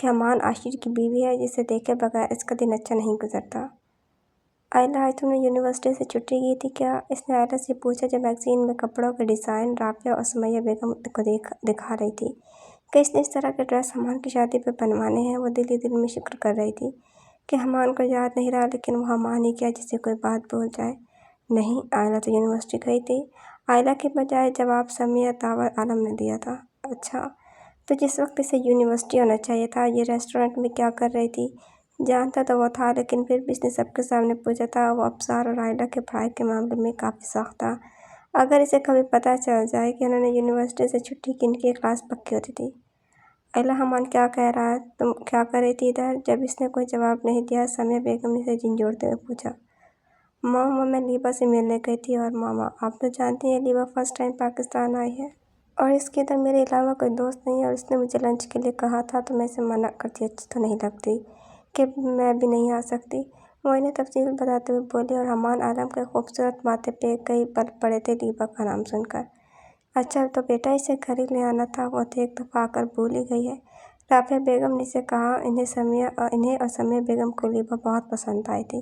کہ امان عاشر کی بیوی ہے جسے دیکھے بغیر اس کا دن اچھا نہیں گزرتا۔ آئلہ آج تم نے یونیورسٹی سے چھٹی کی تھی کیا؟ اس نے آئلہ سے پوچھا جب میگزین میں کپڑوں کے ڈیزائن رافعہ اور سمیہ بیگم کو دکھا رہی تھی کہ اس نے اس طرح کے ڈریس امان کی شادی پہ بنوانے ہیں۔ وہ دل ہی دل میں شکر کر رہی تھی کہ امان کو یاد نہیں رہا، لیکن وہ امان ہی کیا جسے کوئی بات بھول جائے۔ نہیں، آئلہ تو یونیورسٹی گئی تھی۔ آئلہ کے بجائے جواب سمیہ طاور عالم نے دیا تھا۔ اچھا، تو جس وقت اسے یونیورسٹی ہونا چاہیے تھا یہ ریسٹورنٹ میں کیا کر رہی تھی؟ جانتا تو وہ تھا، لیکن پھر بھی اس نے سب کے سامنے پوچھا تھا۔ وہ ابصار اور آئلہ کے پڑھائی کے معاملے میں کافی سخت تھا۔ اگر اسے کبھی پتہ چل جائے کہ انہوں نے یونیورسٹی سے چھٹی کی، ان کی کلاس پکی ہوتی تھی۔ آئلہ امان کیا کہہ رہا ہے؟ تم کیا کر رہی تھی ادھر؟ جب اس نے کوئی جواب نہیں دیا، سمیہ بیگم نے اسے جھنجھوڑتے ہوئے پوچھا۔ ماما، میں لیبا سے ملنے گئی تھی۔ اور ماما، آپ تو جانتی ہیں لیبا فرسٹ ٹائم پاکستان آئی ہے اور اس کے ادھر میرے علاوہ کوئی دوست نہیں ہے، اور اس نے مجھے لنچ کے لیے کہا تھا تو میں اسے منع کرتی اچھی تو نہیں لگتی کہ میں بھی نہیں آ سکتی۔ وہ انہیں تفصیل بتاتے ہوئے بولی اور امان عالم کے خوبصورت ماتھے پہ کئی پل پڑے تھے لیبا کا نام سن کر۔ اچھا تو بیٹا اسے گھر ہی لے آنا تھا، وہ تو ایک دفعہ آ کر بھول ہی گئی ہے۔ رافعہ بیگم نے اسے کہا۔ انہیں اور سمیہ بیگم کو لیبا بہت پسند آئی تھی۔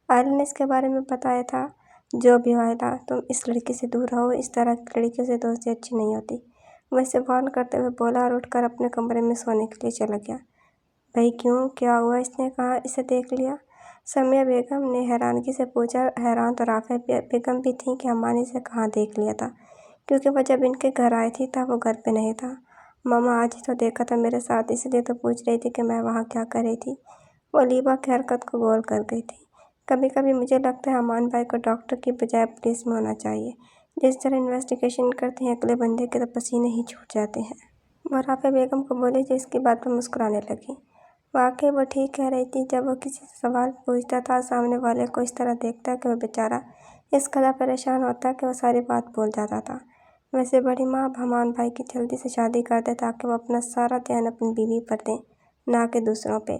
آئلہ نے اس کے بارے میں بتایا تھا۔ جو بھی ہو آئلہ، تم اس لڑکی سے دور رہو، اس طرح کی لڑکیوں سے دوستی اچھی نہیں ہوتی۔ وہ اسے وارن کرتے ہوئے بولا اور اٹھ کر اپنے کمرے میں سونے کے لیے چلا گیا۔ بھئی کیوں، کیا ہوا؟ اس نے کہا اسے دیکھ لیا؟ سمیہ بیگم نے حیرانگی سے پوچھا۔ حیران تو رافعہ بیگم بھی تھیں کہ امان نے اسے کہاں دیکھ لیا تھا، کیونکہ وہ جب ان کے گھر آئی تھی تب وہ گھر پہ نہیں تھا۔ ماما، آج ہی تو دیکھا تھا میرے ساتھ، اس لیے تو پوچھ رہی تھی کہ میں وہاں کیا کر رہی تھی۔ وہ لیبا کی حرکت کو غور کر گئی تھی۔ کبھی کبھی مجھے لگتا ہے امان بھائی کو ڈاکٹر کی بجائے پولیس میں ہونا چاہیے۔ جس طرح انویسٹیگیشن کرتے ہیں اگلے بندے کے تو پسینے ہی چھوٹ جاتے ہیں۔ وہ رافعہ بیگم کو بولی جو اس کی بات پر مسکرانے لگی۔ واقعی وہ ٹھیک کہہ رہی تھی۔ جب وہ کسی سے سوال پوچھتا تھا، سامنے والے کو اس طرح دیکھتا کہ وہ بیچارہ اس قدر پریشان ہوتا کہ وہ ساری بات بھول جاتا تھا۔ ویسے بڑی ماں اب امان بھائی کی جلدی سے شادی کر دے تاکہ وہ اپنا سارا دھیان اپنی بیوی پر دیں، نہ کہ دوسروں پہ۔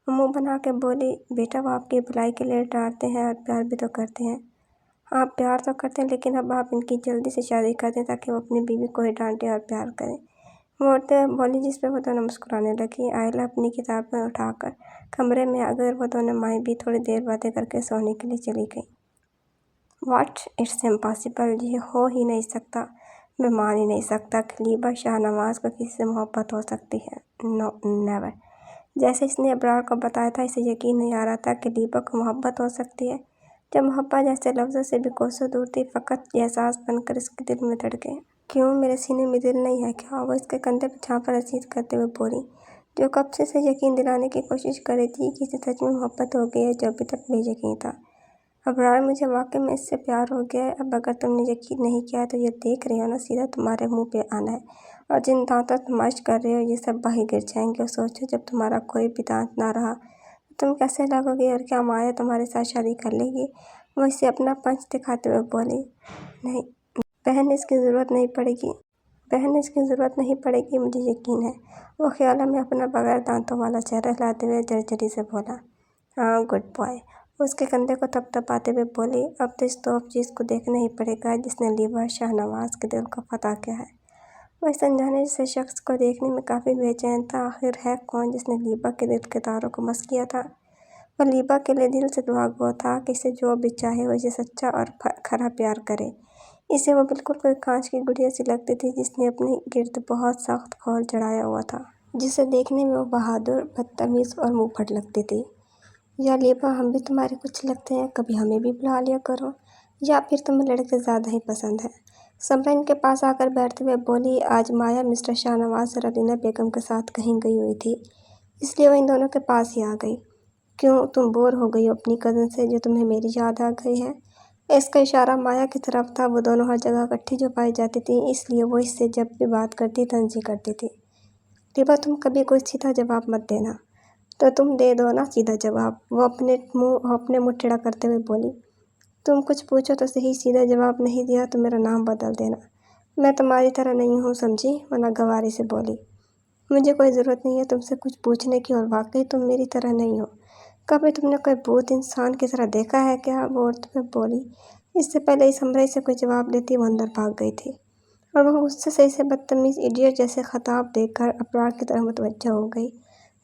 وہ منہ بنا کے بولی، بیٹا وہ آپ کی بھلائی کے لیے ڈانٹتے ہیں اور پیار بھی تو کرتے ہیں۔ ہاں پیار تو کرتے ہیں، لیکن اب آپ ان کی جلدی سے شادی کر دیں تاکہ وہ اپنی بیوی کو ہی ڈانٹیں اور پیار کریں۔ وہ اٹھتے ہوئے بولی، جس پہ وہ دونوں مسکرانے لگی۔ آئلہ اپنی کتابیں اٹھا کر کمرے میں آ گئی اور وہ دونوں مائیں بھی تھوڑی دیر باتیں کر کے سونے کے لیے چلی گئیں۔ واٹ، اٹس امپاسبل، یہ ہو ہی نہیں سکتا۔ میں مان ہی نہیں سکتا کہ لیبا شاہ نواز کو کسی سے محبت ہو سکتی ہے۔ نو، نیور۔ جیسے اس نے ابرار کو بتایا تھا، اسے یقین نہیں آ رہا تھا کہ لیبا کو محبت ہو سکتی ہے۔ جب محبت جیسے لفظوں سے بھی کوسوں دور تھی، فقط یہ احساس بن کر اس کے دل میں دھڑکے۔ کیوں، میرے سینے میں دل نہیں ہے کیا؟ وہ اس کے کندھے پہ چھاپا رسید کرتے ہوئے بولی، جو کب سے اسے یقین دلانے کی کوشش کر رہی تھی کہ اسے سچ میں محبت ہو گئی ہے، جو ابھی تک بے یقین تھا۔ ابرار، مجھے واقعی میں اس سے پیار ہو گیا ہے۔ اب اگر تم نے یقین نہیں کیا ہے تو یہ دیکھ رہے ہو نا، سیدھا تمہارے منہ پہ آنا ہے، اور جن دانتوں سے تم مشق کر رہے ہو یہ سب باہر گر جائیں گے۔ اور سوچو جب تمہارا کوئی بھی دانت نہ رہا تو تم کیسے لگو گی، اور کیا مایا تمہارے ساتھ شادی کر لے گی؟ وہ اسے اپنا پنچ دکھاتے ہوئے بولی۔ نہیں بہن، اس کی ضرورت نہیں پڑے گی۔ بہن، اس کی ضرورت نہیں پڑے گی، مجھے یقین ہے۔ وہ خیالوں میں اپنا بغیر دانتوں والا چہرہ ہلاتے ہوئے جھرجھری سے بولا۔ ہاں، گڈ بوائے۔ وہ اس کے کندھے کو تھپتھپاتے ہوئے بولی۔ اب تو اس توپ چیز کو دیکھنا ہی پڑے گا جس نے لیبا شاہ نواز کے دل کو فتح کیا ہے۔ وہ اس انجانے سے شخص کو دیکھنے میں کافی بے چین تھا۔ آخر ہے کون جس نے لیبا کے دل کے تاروں کو مس کیا تھا؟ وہ لیبا کے لیے دل سے دعا گو تھا کہ اسے جو بھی چاہے وہ اسے سچا اور کھرا پیار کرے۔ اسے وہ بالکل کوئی کانچ کی گڑیا سی لگتی تھی جس نے اپنے گرد بہت سخت کھول چڑھایا ہوا تھا، جسے دیکھنے میں وہ بہادر، بدتمیز اور منہ پھٹ لگتی تھی۔ یا لیبا، ہم بھی تمہارے کچھ لگتے ہیں، کبھی ہمیں بھی بلا لیا کرو، یا پھر تمہیں لڑکے زیادہ ہی پسند ہیں؟ سمرا ان کے پاس آ کر بیٹھتے ہوئے بولی۔ آج مایا مسٹر شاہ نواز اور علینا بیگم کے ساتھ کہیں گئی ہوئی تھی، اس لیے وہ ان دونوں کے پاس ہی آ گئی۔ کیوں، تم بور ہو گئی ہو اپنی کزن سے جو تمہیں میری یاد آ گئی ہے؟ اس کا اشارہ مایا کی طرف تھا۔ وہ دونوں ہر جگہ اکٹھی جو پائی جاتی تھیں، اس لیے وہ اس سے جب بھی بات کرتی تنزیہ کرتی تھی۔ لیبا، تم کبھی کوئی سیدھا جواب مت دینا۔ تو تم دے دو نا سیدھا جواب، وہ اپنے منہ ٹیڑھا کرتے ہوئے بولی۔ تم کچھ پوچھو تو صحیح، سیدھا جواب نہیں دیا تو میرا نام بدل دینا۔ میں تمہاری طرح نہیں ہوں، سمجھی؟ وہ ناگواری سے بولی۔ مجھے کوئی ضرورت نہیں ہے تم سے کچھ پوچھنے کی، اور واقعی تم میری طرح نہیں ہو۔ کبھی تم نے کوئی بھوت انسان کی طرح دیکھا ہے کیا؟ وہ اڑتے ہوئے بولی۔ اس سے پہلے ہی سمرا اسے کوئی جواب دیتی وہ اندر بھاگ گئی تھی، اور وہ غصے سے اسے بدتمیز ایڈیٹ جیسے خطاب دے کر ابرار کی طرف متوجہ ہو گئی،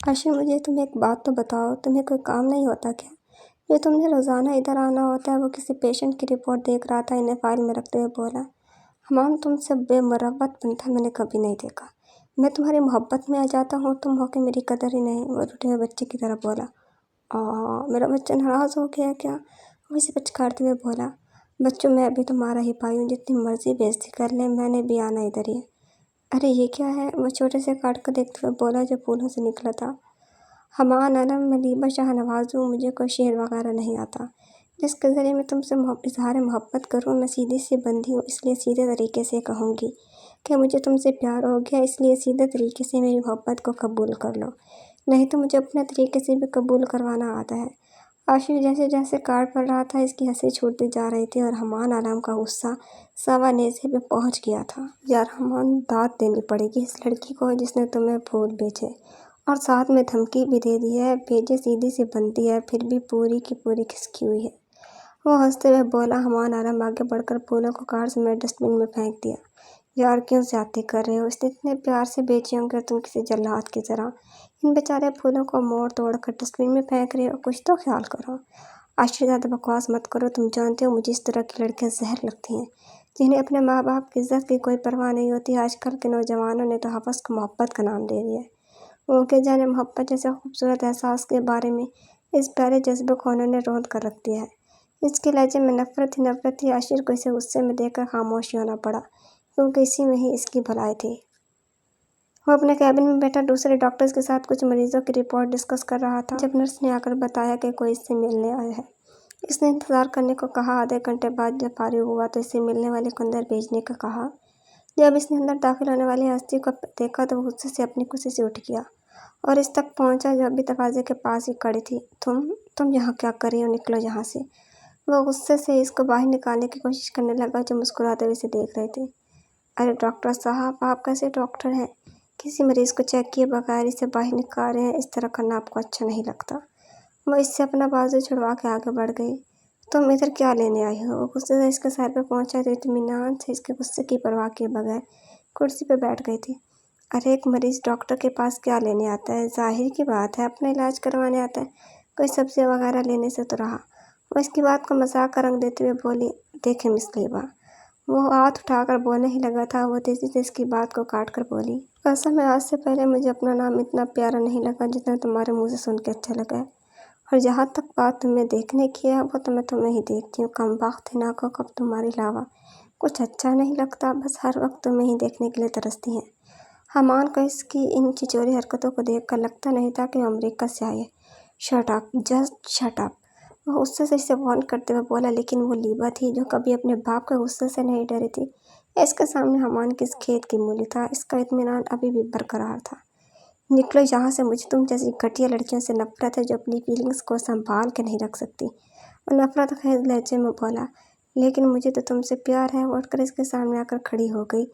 عاشر مجھے تم ایک بات تو بتاؤ، تمہیں کوئی کام نہیں ہوتا کیا؟ جو تم نے روزانہ ادھر آنا ہوتا ہے۔ وہ کسی پیشنٹ کی رپورٹ دیکھ رہا تھا، انہیں فائل میں رکھتے ہوئے بولا۔ حمام تم سے بے مروت بنتا میں نے کبھی نہیں دیکھا۔ میں تمہاری محبت میں آ جاتا ہوں، تم ہو کہ میری قدر ہی نہیں۔ وہ روٹے ہوئے بچے کی طرح بولا۔ میرا بچہ ناراض ہو گیا کیا؟ وہ اسے پچکارتے ہوئے بولا۔ بچوں میں ابھی تمہارا ہی پائی ہوں، جتنی مرضی بےعزتی کر لیں، میں نے بھی آنا ادھر ہی۔ ارے یہ کیا ہے؟ وہ چھوٹے سے کارڈ کو دیکھتے ہوئے بولا جو پھولوں سے نکلا تھا۔ حمان علم ملیبہ شاہ نواز ہوں، مجھے کوئی شعر وغیرہ نہیں آتا جس کے ذریعے میں تم سے اظہار محبت کروں۔ میں سیدھی سی بندی ہوں، اس لیے سیدھے طریقے سے کہوں گی کہ مجھے تم سے پیار ہو گیا، اس لیے سیدھے طریقے سے میری محبت کو قبول کر لو، نہیں تو مجھے اپنے طریقے سے بھی قبول کروانا آتا ہے۔ عاشق جیسے جیسے کارڈ پڑھ رہا تھا، اس کی ہنسی چھوٹتی جا رہی تھی اور حمان علم کا غصہ سوا نیزے پہ پہنچ گیا تھا۔ یار حمان، داد دینی پڑے گی اس لڑکی کو جس نے تمہیں پھول بیچے اور ساتھ میں دھمکی بھی دے دی ہے۔ بھیجے سیدھی سی بنتی ہے، پھر بھی پوری کی پوری کھسکی ہوئی ہے۔ وہ ہنستے ہوئے بولا۔ حمان علم آگے بڑھ کر پھولوں کو کار سمیت ڈسٹ بن میں پھینک دیا۔ یار کیوں زیادتی کر رہے ہو؟ اس نے اتنے پیار سے بیچے ہوں گے، تم کسی جلاد کی طرح ان بیچارے پھولوں کو موڑ توڑ کر ڈسٹ بن میں پھینک رہے ہو، کچھ تو خیال کرو۔ عاشق زیادہ بکواس مت کرو، تم جانتے ہو مجھے اس طرح کی لڑکیاں زہر لگتی ہیں جنہیں اپنے ماں باپ کی عزت کی کوئی پرواہ نہیں ہوتی۔ آج کل کے نوجوانوں نے تو حوث کو محبت کا نام دے دیا ہے۔ وہ کہ جانے محبت جیسے خوبصورت احساس کے بارے میں اس پیارے جذبے کو انہوں نے رونت کر رکھ دیا ہے۔ اس کے لہجے میں نفرت تھی۔ عاشر کو اسے غصے میں دیکھ کر خاموش ہی ہونا پڑا، کیونکہ اسی میں ہی اس کی بھلائی تھی۔ وہ اپنے کیبن میں بیٹھا دوسرے ڈاکٹرز کے ساتھ کچھ مریضوں کی رپورٹ ڈسکس کر رہا تھا جب نرس نے آ کر بتایا کہ کوئی اس سے ملنے آیا ہے۔ اس نے انتظار کرنے کو کہا۔ آدھے گھنٹے بعد جب فارغ ہوا تو اس سے ملنے والے کو اندر بھیجنے کا کہا۔ جب اس نے اندر داخل ہونے والی ہستی کو دیکھا تو وہ غصے سے اپنی کرسی سے اٹھ گیا اور اس تک پہنچا جو ابھی دروازے کے پاس ہی کھڑی تھی۔ تم یہاں کیا کر رہی ہو؟ نکلو یہاں سے۔ وہ غصے سے اس کو باہر نکالنے کی کوشش کرنے لگا جو مسکراتے ہوئے اسے دیکھ رہے تھے۔ ارے ڈاکٹر صاحب، آپ کیسے ڈاکٹر ہیں؟ کسی مریض کو چیک کیے بغیر اسے باہر نکال رہے ہیں، اس طرح کرنا آپ کو اچھا نہیں لگتا۔ وہ اس سے اپنا بازو چھڑوا کے آگے بڑھ گئی۔ تم ادھر کیا لینے آئی ہو؟ وہ غصے سے اس کے سر پہ پہنچا تو اطمینان سے اس کے غصے کی پرواہ کیے بغیر کرسی پہ بیٹھ گئی تھی۔ ارے ایک مریض ڈاکٹر کے پاس کیا لینے آتا ہے؟ ظاہر کی بات ہے اپنا علاج کروانے آتا ہے، کوئی سبزی وغیرہ لینے سے تو رہا۔ وہ اس کی بات کو مذاق کا رنگ دیتے ہوئے بولی۔ دیکھیں مس لیبا، وہ ہاتھ اٹھا کر بولنے ہی لگا تھا، وہ تیزی سے اس کی بات کو کاٹ کر بولی۔ قسم ہے آج سے پہلے مجھے اپنا نام اتنا پیارا نہیں لگا جتنا تمہارے منہ سے سن کے اچھا لگا ہے، اور جہاں تک بات تمہیں دیکھنے کی ہے وہ تو میں تمہیں ہی دیکھتی ہوں۔ کم بخت ناکو کب تمہارے علاوہ کچھ اچھا نہیں لگتا، بس ہر وقت تمہیں ہی دیکھنے کے لیے ترستی ہیں۔ حمان کو اس کی ان چچوری حرکتوں کو دیکھ کر لگتا نہیں تھا کہ وہ امریکہ سے آئی ہے۔ Shut up, just shut up, وہ غصے سے اسے وارن کرتے ہوئے بولا۔ لیکن وہ لیبا تھی جو کبھی اپنے باپ کے غصے سے نہیں ڈری تھی۔ اس کے سامنے حمان کس کھیت کی مولی تھا، اس کا اطمینان ابھی بھی برقرار تھا۔ نکلو یہاں سے، مجھے تم جیسی گھٹیا لڑکیوں سے نفرت ہے جو اپنی فیلنگز کو سنبھال کے نہیں رکھ سکتی، وہ نفرت خیز لہجے میں بولا۔ لیکن مجھے تو تم سے پیار ہے۔ وہ اٹھ کر اس کے سامنے آ کر کھڑی ہو گئی۔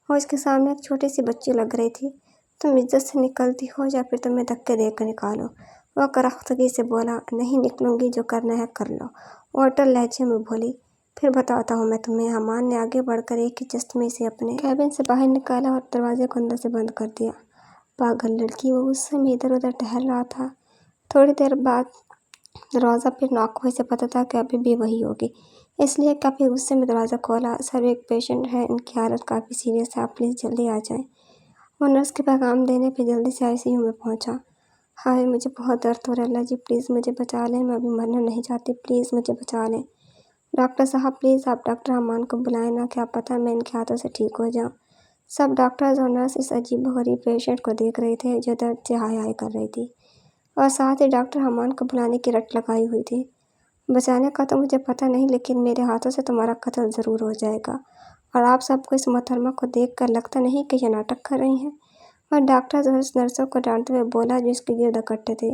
وہ اس کے سامنے ایک چھوٹی سی بچی لگ رہی تھی۔ تم عزت سے نکلتی ہو یا پھر تمہیں دھکے دے کر نکالو؟ وہ کرختگی سے بولا۔ نہیں نکلوں گی، جو کرنا ہے کر لو، وہ اٹل لہجے میں بولی۔ پھر بتاتا ہوں میں تمہیں۔ حمان نے آگے بڑھ کر ایک ہی جست میں اسے اپنے کیبن سے باہر نکالا اور دروازے کو اندر سے بند کر دیا۔ پاگل لڑکی، وہ غصے میں ادھر ادھر ٹہل رہا تھا۔ تھوڑی دیر بعد دروازہ پھر ناک ہوا۔ اسے پتہ تھا کہ ابھی بھی وہی ہوگی، اس لیے کافی غصے میں دروازہ کھولا۔ سر ایک پیشنٹ ہے، ان کی حالت کافی سیریس ہے، آپ پلیز جلدی آ جائیں۔ وہ نرس کے پیغام دینے پہ جلدی سے ICU میں پہنچا۔ ہائے مجھے بہت درد ہو رہا ہے، اللہ جی پلیز مجھے بچا لیں، میں ابھی مرنا نہیں چاہتی، پلیز مجھے بچا لیں۔ ڈاکٹر صاحب پلیز آپ ڈاکٹر حمان کو بلائیں نا، کیا پتہ میں ان کے ہاتھوں سے ٹھیک ہو جاؤں۔ سب ڈاکٹرز اور نرس اس عجیب و غریب پیشنٹ کو دیکھ رہے تھے جو درد سے ہائے ہائے کر رہی تھی، اور ساتھ ہی ڈاکٹر حمان کو بلانے کی رٹ لگائی ہوئی تھی۔ بچانے کا تو مجھے پتہ نہیں، لیکن میرے ہاتھوں سے تمہارا قتل ضرور ہو جائے گا، اور آپ سب کو اس محترمہ کو دیکھ کر لگتا نہیں کہ یہ ناٹک کر رہی ہیں۔ وہ ڈاکٹرز اور اس نرسوں کو ڈانٹتے ہوئے بولا جو اس کے گرد اکٹھے تھے۔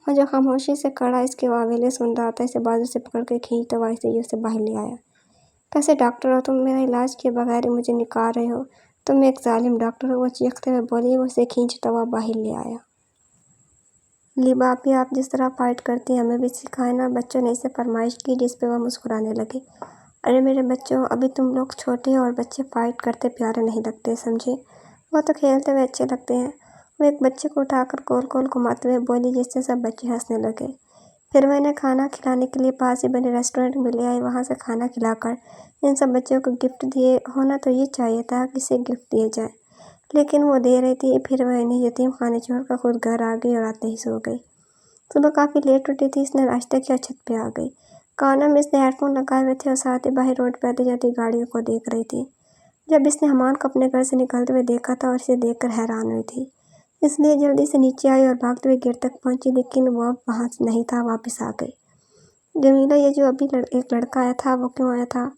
وہ جو خاموشی سے کھڑا اس کے واویلے سن رہا تھا، اسے بازو سے پکڑ کے کھینچتے ہوئے ICU سے باہر لے آیا۔ کیسے ڈاکٹر ہو تم؟ میرا علاج کیے بغیر ہی مجھے نکال رہے ہو؟ تم ایک ظالم ڈاکٹر ہو، وہ چیختے ہوئے بولی۔ وہ اسے کھینچتا ہوا باہر لے آیا۔ لیبا اپی، آپ جس طرح فائٹ کرتی ہیں ہمیں بھی سکھائیں نا، بچوں نے اسے فرمائش کی، جس پہ وہ مسکرانے لگے۔ ارے میرے بچوں، ابھی تم لوگ چھوٹے ہو اور بچے فائٹ کرتے پیارے نہیں لگتے، سمجھے؟ وہ تو کھیلتے ہوئے اچھے لگتے ہیں۔ وہ ایک بچے کو اٹھا کر گول گول گھماتے ہوئے بولی، جس سے سب بچے ہنسنے لگے۔ پھر وہ انہیں کھانا کھلانے کے لیے پاس ہی بنے ریسٹورینٹ میں لے آئی۔ وہاں سے کھانا کھلا کر ان سب بچوں کو گفٹ دیے۔ ہونا تو یہ چاہیے تھا کہ اسے گفٹ دیے جائے، لیکن وہ دے رہی تھی۔ پھر وہ انہیں یتیم خانے چھوڑ کر خود گھر آ گئی اور آتے ہی سو گئی۔ صبح کافی لیٹ اٹھی تھی، اس نے ناشتہ کیا، چھت پہ آ گئی۔ کانوں میں اس نے ہیڈ فون لگائے ہوئے تھے اور ساتھ ہی باہر روڈ پہ آتی جاتی گاڑیوں کو دیکھ رہی تھی۔ جب اس نے حمان کو اپنے گھر سے نکلتے ہوئے دیکھا تھا اور اسے دیکھ کر حیران ہوئی تھی، اس لیے جلدی سے نیچے آئی اور بھاگتے ہوئے گیٹ تک پہنچی، لیکن وہ اب وہاں نہیں تھا، واپس آ گئی۔ جمیلہ، یہ جو ابھی ایک لڑکا آیا تھا، وہ کیوں آیا تھا؟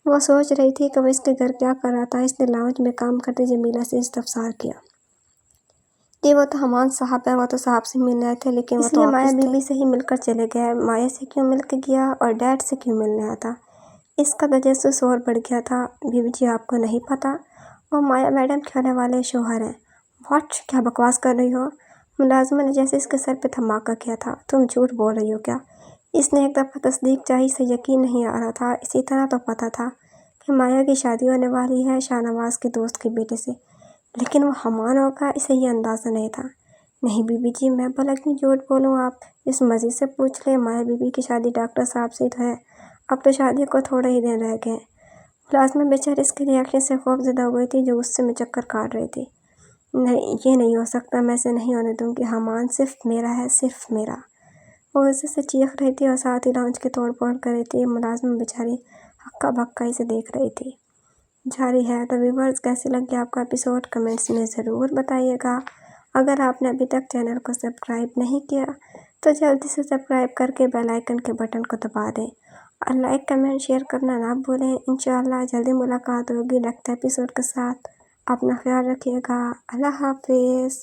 وہ سوچ رہی تھی کہ وہ اس کے گھر کیا کر رہا تھا۔ اس نے لاؤنج میں کام کرتی جمیلہ سے استفسار کیا کہ وہ تو حمان صاحب ہے، وہ تو صاحب سے ملنے آئے تھے، لیکن اس لیے مایا بی بی سے ہی مل کر چلے گئے۔ مایا سے کیوں مل کے گیا اور ڈیڈ سے کیوں ملنے آیا تھا؟ اس کا تجسس اور بڑھ گیا تھا۔ بی بی جی، آپ کو نہیں پتا؟ وہ مایا میڈم کے ہونے والے شوہر ہیں۔ واٹ؟ کیا بکواس کر رہی ہو؟ ملازمہ نے جیسے اس کے سر پہ دھماکہ کیا تھا۔ تم جھوٹ بول رہی ہو کیا؟ اس نے ایک دفعہ تصدیق چاہی، اسے یقین نہیں آ رہا تھا۔ اسے اتنا تو پتا تھا کہ مایا کی شادی ہونے والی ہے شاہ نواز کے دوست کے بیٹے سے، لیکن وہ حمان ہوگا، اسے یہ اندازہ نہیں تھا۔ نہیں بی بی جی، میں بھلا کیوں جھوٹ بولوں؟ آپ اس مزید سے پوچھ لیں۔ مایا بی بی کی شادی ڈاکٹر صاحب سے تو ہے، اب تو شادی کو تھوڑے ہی دن رہ گئے۔ ملازمہ بیچاری اس کے ریاکشن سے خوف زدہ ہو گئی تھی، جو غصے میں چکر کاٹ رہی تھی۔ نہیں، یہ نہیں ہو سکتا، میں اسے نہیں ہونے دوں گی۔ حمان صرف میرا ہے، صرف میرا۔ وہ غصے سے چیخ رہی تھی اور ساتھ ہی لاؤنج کی توڑ پھوڑ کر رہی تھی۔ ملازمہ بیچاری ہکا بکا اسے دیکھ رہی تھی۔ جاری ہے۔ تو ویورز، کیسے لگے آپ کا ایپیسوڈ؟ کمنٹس میں ضرور بتائیے گا۔ اگر آپ نے ابھی تک چینل کو سبسکرائب نہیں کیا تو جلدی سے سبسکرائب کر کے بیل آئیکن کے بٹن کو دبا دیں اور لائک، کمنٹ، شیئر کرنا نہ بھولیں۔ انشاءاللہ جلدی ملاقات ہوگی نیکسٹ ایپیسوڈ کے ساتھ۔ اپنا خیال رکھیے گا۔ اللہ حافظ۔